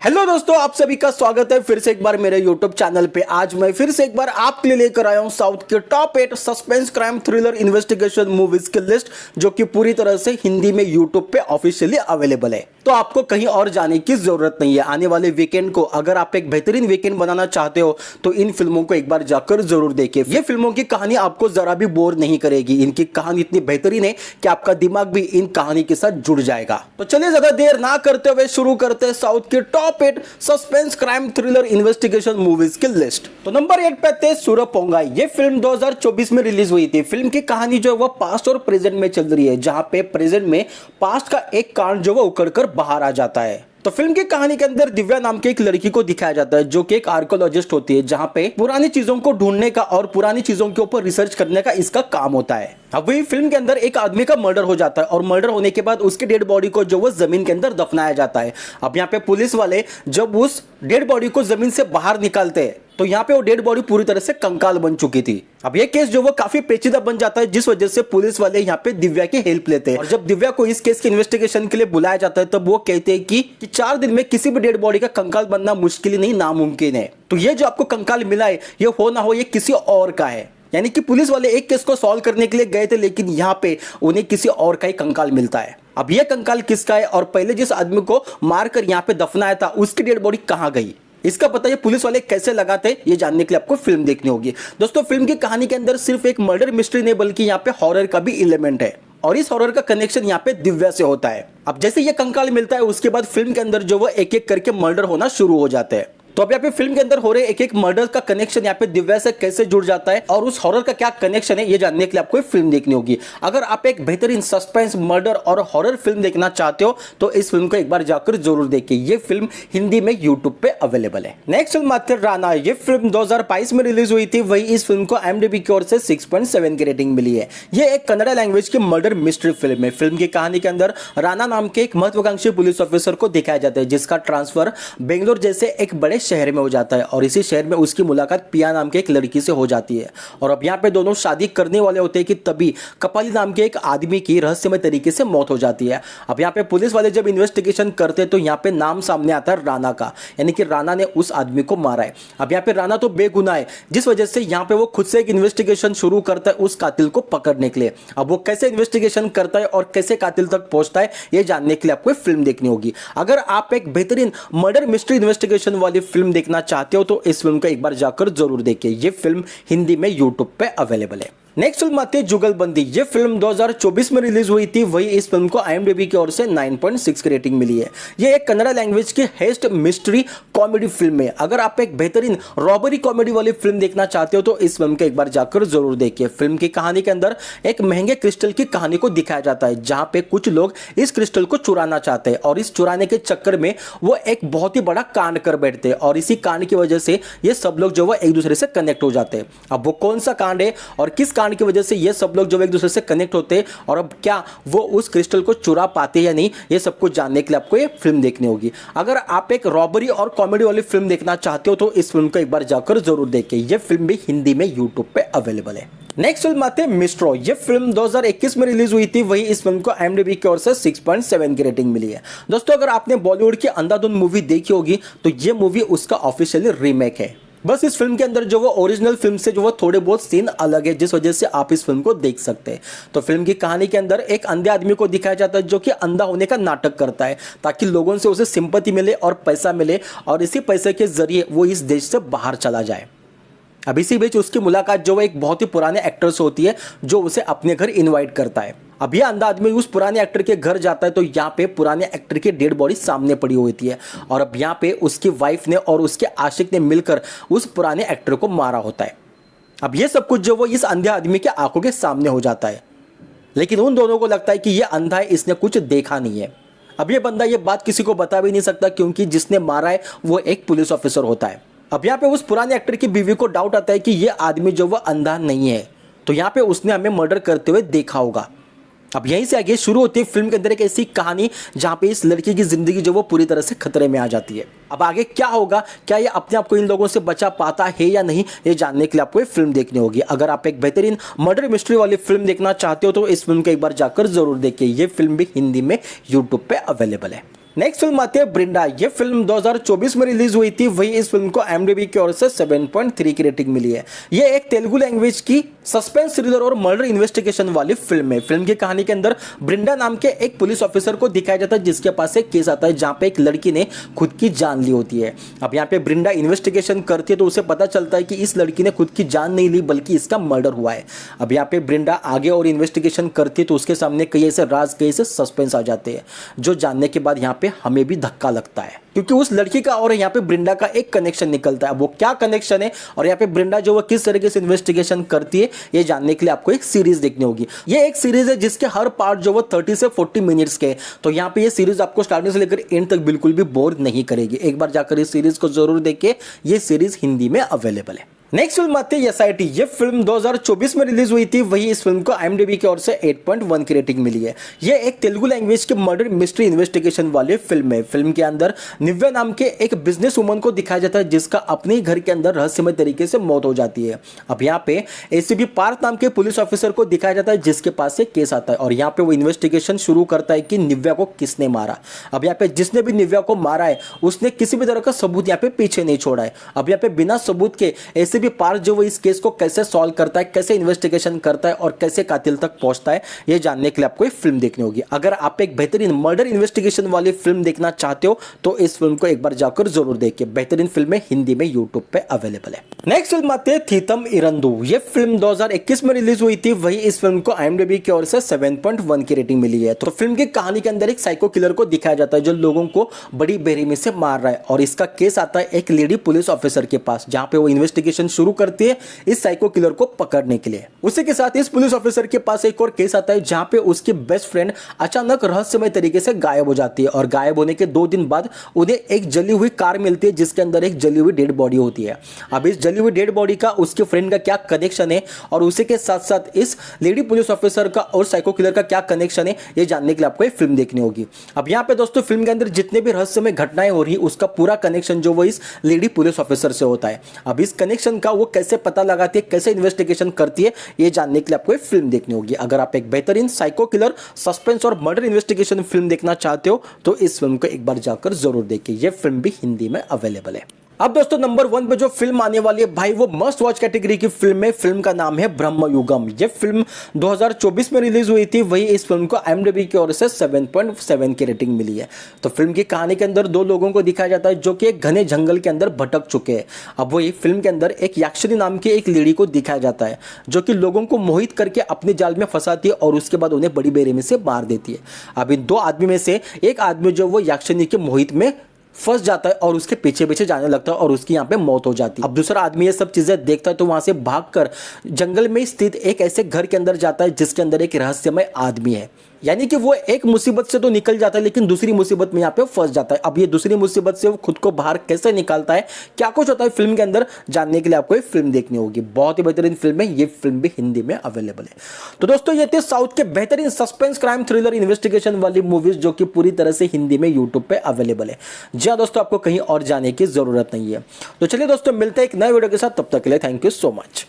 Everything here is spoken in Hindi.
हेलो दोस्तों, आप सभी का स्वागत है फिर से एक बार मेरे यूट्यूब चैनल पे। आज मैं फिर से एक बार आपके लिए लेकर आया हूं साउथ के top 8 suspense crime thriller investigation movies की लिस्ट, जो कि पूरी तरह से हिंदी में यूट्यूब पे ऑफिशियली अवेलेबल है। तो आपको कहीं और जाने की जरूरत नहीं है। आने वाले वीकेंड को अगर आप एक बेहतरीन वीकेंड बनाना चाहते हो तो इन फिल्मों को एक बार जाकर जरूर देखिए। ये फिल्मों की कहानी आपको जरा भी बोर नहीं करेगी। इनकी कहानी इतनी बेहतरीन है कि आपका दिमाग भी इन कहानी के साथ जुड़ जाएगा। तो चलिए ज्यादा देर ना करते हुए शुरू करते हैं साउथ के top 8 suspense crime thriller investigation movies की लिस्ट। तो नंबर 8 पे थे सुरपोंगाई। ये फिल्म 2024 में रिलीज हुई थी। फिल्म की कहानी जो है वो पास्ट और प्रेजेंट में चल रही है, जहां पे प्रेजेंट में पास्ट का एक कांड जो वो उकड़ कर बाहर आ जाता है। तो फिल्म की कहानी के अंदर दिव्या नाम के एक लड़की को दिखाया जाता है, जो कि एक आर्कोलॉजिस्ट होती है, जहां पे पुरानी चीजों को ढूंढने का और पुरानी चीजों के ऊपर रिसर्च करने का इसका काम होता है। अब वही फिल्म के अंदर एक आदमी का मर्डर हो जाता है और मर्डर होने के बाद उसके डेड बॉडी को जो वो जमीन के अंदर दफनाया जाता है। अब यहाँ पे पुलिस वाले जब उस डेड बॉडी को जमीन से बाहर निकालते हैं तो यहाँ पे वो डेड बॉडी पूरी तरह से कंकाल बन चुकी थी। अब ये केस जो वो काफी पेचीदा बन जाता है, जिस वजह से पुलिस वाले यहाँ पे दिव्या की हेल्प लेते हैं। और जब दिव्या को इस केस के इन्वेस्टिगेशन के लिए बुलाया जाता है तब वो कहते हैं कि 4 दिन में किसी भी डेड बॉडी का कंकाल बनना मुश्किल ही नहीं, नामुमकिन है। तो ये जो आपको कंकाल मिला है ये हो ना हो ये किसी और का है। यानी कि पुलिस वाले एक केस को सॉल्व करने के लिए गए थे, लेकिन यहाँ पे उन्हें किसी और का ही कंकाल मिलता है। अब ये कंकाल किसका है और पहले जिस आदमी को मारकर यहाँ पे दफनाया था उसकी डेड बॉडी कहाँ गई, इसका पता ये पुलिस वाले कैसे लगाते हैं, ये जानने के लिए आपको फिल्म देखनी होगी। दोस्तों, फिल्म की कहानी के अंदर सिर्फ एक मर्डर मिस्ट्री नहीं बल्कि यहाँ पे हॉरर का भी एलिमेंट है, और इस हॉरर का कनेक्शन यहाँ पे दिव्या से होता है। अब जैसे ये कंकाल मिलता है उसके बाद फिल्म के अंदर जो वो एक एक करके मर्डर होना शुरू हो जाते हैं। तो अब यहाँ पे फिल्म के अंदर हो रहे एक एक मर्डर का कनेक्शन यहाँ पे दिव्या से कैसे जुड़ जाता है और उस हॉरर का क्या कनेक्शन है, ये जानने के लिए आपको फिल्म देखनी होगी। अगर आप एक बेहतरीन सस्पेंस मर्डर और हॉरर फिल्म देखना चाहते हो तो इस फिल्म को एक बार जाकर जरूर देखिए। ये फिल्म हिंदी में यूट्यूब पे अवेलेबल है। नेक्स्ट फिल्म आती है राणा। ये फिल्म 2022 में रिलीज हुई थी। वही इस फिल्म को IMDb की ओर से 6.7 की रेटिंग मिली है। ये एक कन्नड़ा लैंग्वेज की मर्डर मिस्ट्री फिल्म है। फिल्म की कहानी के अंदर राणा नाम के एक महत्वाकांक्षी पुलिस ऑफिसर को दिखाया जाता है, जिसका ट्रांसफर बेंगलोर जैसे एक बड़े शहर में हो जाता है और इसी शहर में उसकी मुलाकात पिया नाम के एक लड़की से हो जाती है। और अब यहाँ पे दोनों शादी करने वाले होते हैं कि तभी कपाली नाम के एक आदमी की रहस्यमय तरीके से मौत हो जाती है। अब यहाँ पे पुलिस वाले जब इन्वेस्टिगेशन करते हैं तो यहाँ पे नाम सामने आता है राणा का, यानी कि राणा ने उस आदमी को मारा है। अब यहाँ पे राणा तो बेगुनाह है, जिस वजह से यहाँ पे वो खुद से एक इन्वेस्टिगेशन शुरू करता है उस कातिल को पकड़ने के लिए। अब वो कैसे इन्वेस्टिगेशन करता है और कैसे कातिल तक पहुंचता है ये जानने के लिए आपको फिल्म देखनी होगी। अगर आप एक बेहतरीन मर्डर मिस्ट्री इन्वेस्टिगेशन वाली फिल्म देखना चाहते हो तो इस फिल्म को एक बार जाकर जरूर देखिए। ये फिल्म हिंदी में यूट्यूब पे अवेलेबल है। नेक्स्ट फिल्म आती है जुगलबंदी। ये फिल्म 2024 में रिलीज हुई थी। वही इस फिल्म को IMDb की ओर से 9.6 की रेटिंग मिली है। ये एक कन्नड़ा लैंग्वेज की हेस्ट मिस्ट्री कॉमेडी फिल्म है। अगर आप एक बेहतरीन रॉबरी कॉमेडी वाली फिल्म देखना चाहते हो तो इस फिल्म को एक बार जाकर जरूर देखिए। फिल्म की कहानी के अंदर एक महंगे क्रिस्टल की कहानी को दिखाया जाता है, जहां पे कुछ लोग इस क्रिस्टल को चुराना चाहते हैं और इस चुराने के चक्कर में वो एक बहुत ही बड़ा कांड कर बैठते हैं और इसी कांड की वजह से ये सब लोग जो वो एक दूसरे से कनेक्ट हो जाते हैं। अब वो कौन सा कांड है और किस कांड की वजह से ये सब लोग जो एक दूसरे से कनेक्ट होते हैं और अब क्या वो उस क्रिस्टल को चुरा पाते या नहीं, ये सब कुछ जानने के लिए आपको ये फिल्म देखनी होगी। अगर आप एक रॉबरी और कॉमेडी वाली फिल्म देखना चाहते हो तो इस फिल्म को एक बार जाकर जरूर देखिए। ये फिल्म भी हिंदी में यूट्यूब पे अवेलेबल है। नेक्स्ट फिल्म आते हैं मिस्ट्रो। ये फिल्म 2021 में रिलीज हुई थी। वही इस फिल्म को IMDb की ओर से 6.7 की रेटिंग मिली है। दोस्तों, अगर आपने बॉलीवुड की अंधाधुन मूवी देखी होगी तो ये मूवी उसका ऑफिशियली रीमेक है। बस इस फिल्म के अंदर जो वो ओरिजिनल फिल्म से जो वो थोड़े बहुत सीन अलग है, जिस वजह से आप इस फिल्म को देख सकते हैं। तो फिल्म की कहानी के अंदर एक अंधे आदमी को दिखाया जाता है जो कि अंधा होने का नाटक करता है ताकि लोगों से उसे सिंपैथी मिले और पैसा मिले और इसी पैसे के जरिए वो इस देश से बाहर चला जाए। अब इसी बीच उसकी मुलाकात जो एक बहुत ही पुराने एक्टर से होती है जो उसे अपने घर इनवाइट करता है। अब यह अंधा आदमी उस पुराने एक्टर के घर जाता है तो यहाँ पे पुराने एक्टर की डेड बॉडी सामने पड़ी हुई थी और अब यहाँ पे उसकी वाइफ ने और उसके आशिक ने मिलकर उस पुराने एक्टर को मारा होता है। अब ये सब कुछ जो वो इस अंधे आदमी के आंखों के सामने हो जाता है, लेकिन उन दोनों को लगता है कि ये अंधा है, इसने कुछ देखा नहीं है। अब ये बंदा ये बात किसी को बता भी नहीं सकता क्योंकि जिसने मारा है वो एक पुलिस ऑफिसर होता है। अब यहाँ पे उस पुराने एक्टर की बीवी को डाउट आता है कि ये आदमी जो वो अंधा नहीं है, तो यहाँ पे उसने हमें मर्डर करते हुए देखा होगा। अब यहीं से आगे शुरू होती है फिल्म के अंदर एक ऐसी कहानी जहां पे इस लड़की की जिंदगी जो वो पूरी तरह से खतरे में आ जाती है। अब आगे क्या होगा, क्या ये अपने आप को इन लोगों से बचा पाता है या नहीं, ये जानने के लिए आपको ये फिल्म देखनी होगी। अगर आप एक बेहतरीन मर्डर मिस्ट्री वाली फिल्म देखना चाहते हो तो इस फिल्म को एक बार जाकर जरूर देखिए। ये फिल्म भी हिंदी में यूट्यूब पे अवेलेबल है। नेक्स्ट फिल्म आती है ब्रिंडा। ये फिल्म 2024 में रिलीज हुई थी, वही इस फिल्म को IMDb की ओर से 7.3 की रेटिंग मिली है। ये एक तेलुगु लैंग्वेज की सस्पेंस थ्रिलर और मर्डर इन्वेस्टिगेशन वाली फिल्म है। फिल्म की कहानी के अंदर ब्रिंडा नाम के एक पुलिस ऑफिसर को दिखाया जाता है जिसके पास एक केस आता है जहां पे एक लड़की ने खुद की जान ली होती है। अब यहाँ पे ब्रिंडा इन्वेस्टिगेशन करती है तो उसे पता चलता है कि इस लड़की ने खुद की जान नहीं ली बल्कि इसका मर्डर हुआ है। अब यहाँ पे ब्रिंडा आगे और इन्वेस्टिगेशन करती है तो उसके सामने कई ऐसे राज, कई ऐसे सस्पेंस आ जाते हैं जो जानने के बाद यहाँ पे हमें भी धक्का लगता है, क्योंकि उस लड़की का और यहाँ पे ब्रिंडा का एक कनेक्शन निकलता है। वो क्या कनेक्शन है और यहाँ पे ब्रिंडा जो वो किस तरीके से इन्वेस्टिगेशन करती है, ये जानने के लिए आपको एक सीरीज देखनी होगी। ये एक सीरीज है जिसके हर पार्ट जो वो 30 से 40 मिनट्स के, तो यहाँ पे ये सीरीज आपको स्टार्टिंग से लेकर एंड तक बिल्कुल भी बोर नहीं करेगी। एक बार जाकर इस सीरीज को जरूर देखिए, ये सीरीज हिंदी में अवेलेबल है। नेक्स्ट फिल्म आती है SIT। ये फिल्म 2024 में रिलीज हुई थी, वही इस फिल्म को IMDb की ओर से 8.1 की रेटिंग मिली है। ये एक तेलुगु लैंग्वेज की मर्डर मिस्ट्री इन्वेस्टिगेशन वाली फिल्म है। फिल्म के अंदर निव्या नाम के एक बिजनेस वुमन को दिखाया जाता है जिसका अपने घर के अंदर रहस्यमय तरीके से मौत हो जाती है। अब यहाँ पे ACP पार्थ नाम के पुलिस ऑफिसर को दिखाया जाता है जिसके पास एक केस आता है और यहाँ पे वो इन्वेस्टिगेशन शुरू करता है कि निव्या को किसने मारा। अब यहाँ पे जिसने भी निव्या को मारा है उसने किसी भी तरह का सबूत यहाँ पे पीछे नहीं छोड़ा है। अब यहाँ पे बिना सबूत के ACP पार्थ जो वो इस केस को कैसे सॉल्व करता है, कैसे इन्वेस्टिगेशन करता है और कैसे कातिल तक पहुंचता है, ये जानने के लिए आपको एक फिल्म देखनी होगी। अगर आप एक बेहतरीन मर्डर इन्वेस्टिगेशन वाली फिल्म देखना चाहते हो तो इस फिल्म को एक बार जाकर जरूर देखिए। बेहतरीन फिल्में हिंदी में यूट्यूब पे अवेलेबल है। नेक्स्ट फिल्म आती है थीतम इरंदु। ये फिल्म 2021 में रिलीज हुई थी, वही इस फिल्म को IMDb की ओर से 7.1 की रेटिंग मिली है। तो फिल्म की कहानी के अंदर एक साइको किलर को दिखाया जाता है जो लोगों को बड़ी बेरहमी से मार रहा है और इसका केस आता है एक लेडी पुलिस ऑफिसर के पास जहां पे वो इन्वेस्टिगेशन शुरू करती है इस साइको किलर को पकड़ने के लिए। उसी के साथ इस पुलिस ऑफिसर के पास एक और केस आता है जहां पे उसकी बेस्ट फ्रेंड अचानक रहस्यमय तरीके से गायब हो जाती है और गायब होने के 2 दिन बाद उन्हें एक जली हुई कार मिलती है जिसके अंदर एक जली हुई डेड बॉडी होती है। अब इस जली हुई डेड बॉडी का उसके फ्रेंड का क्या कनेक्शन है और उसी के साथ साथ इस लेडी पुलिस ऑफिसर का और साइको किलर का क्या कनेक्शन है, ये जानने के लिए आपको एक फिल्म देखनी होगी। अब यहाँ पे दोस्तों फिल्म के अंदर जितने भी रहस्यमय घटनाएं हो रही उसका पूरा कनेक्शन जो वो इस लेडी पुलिस ऑफिसर से होता है। अब इस कनेक्शन का वो कैसे पता लगाती है, कैसे इन्वेस्टिगेशन करती है, ये जानने के लिए आपको एक फिल्म देखनी होगी। अगर आप एक बेहतरीन साइको किलर, सस्पेंस और मर्डर इन्वेस्टिगेशन फिल्म देखना चाहते हो तो इस फिल्म को एक बार जाकर जरूर देखिए। ये फिल्म भी हिंदी में अवेलेबल है। अब दोस्तों नंबर 1 पे जो फिल्म आने वाली है भाई वो मस्ट वॉच कैटेगरी की फिल्म है। फिल्म का नाम है ब्रह्मयुगम। ये फिल्म 2024 में रिलीज हुई थी, वही इस फिल्म को IMDb की ओर से 7.7 की रेटिंग मिली है। तो फिल्म की कहानी के अंदर 2 लोगों को दिखाया जाता है जो कि एक घने जंगल के अंदर भटक चुके हैं। अब वही फिल्म के अंदर एक याक्षिनी नाम की एक लेडी को दिखाया जाता है जो कि लोगों को मोहित करके अपने जाल में फंसाती है और उसके बाद उन्हें बड़ी बेरहमी से मार देती है। अब इन 2 आदमी में से एक आदमी जो वो याक्षिनी के मोहित में फंस जाता है और उसके पीछे पीछे जाने लगता है और उसकी यहाँ पे मौत हो जाती है। अब दूसरा आदमी ये सब चीजें देखता है तो वहां से भागकर जंगल में स्थित एक ऐसे घर के अंदर जाता है जिसके अंदर एक रहस्यमय आदमी है। यानी कि वो एक मुसीबत से तो निकल जाता है लेकिन दूसरी मुसीबत में यहाँ पे फंस जाता है। अब ये दूसरी मुसीबत से वो खुद को बाहर कैसे निकालता है, क्या कुछ होता है फिल्म के अंदर, जानने के लिए आपको ये फिल्म देखनी होगी। बहुत ही बेहतरीन फिल्म है, ये फिल्म भी हिंदी में अवेलेबल है। तो दोस्तों ये थे साउथ के बेहतरीन सस्पेंस, क्राइम, थ्रिलर, इन्वेस्टिगेशन वाली मूवीज जो कि पूरी तरह से हिंदी में यूट्यूब पे अवेलेबल है। जी हाँ दोस्तों, आपको कहीं और जाने की जरूरत नहीं है। तो चलिए दोस्तों मिलते हैं एक नए वीडियो के साथ, तब तक के लिए थैंक यू सो मच।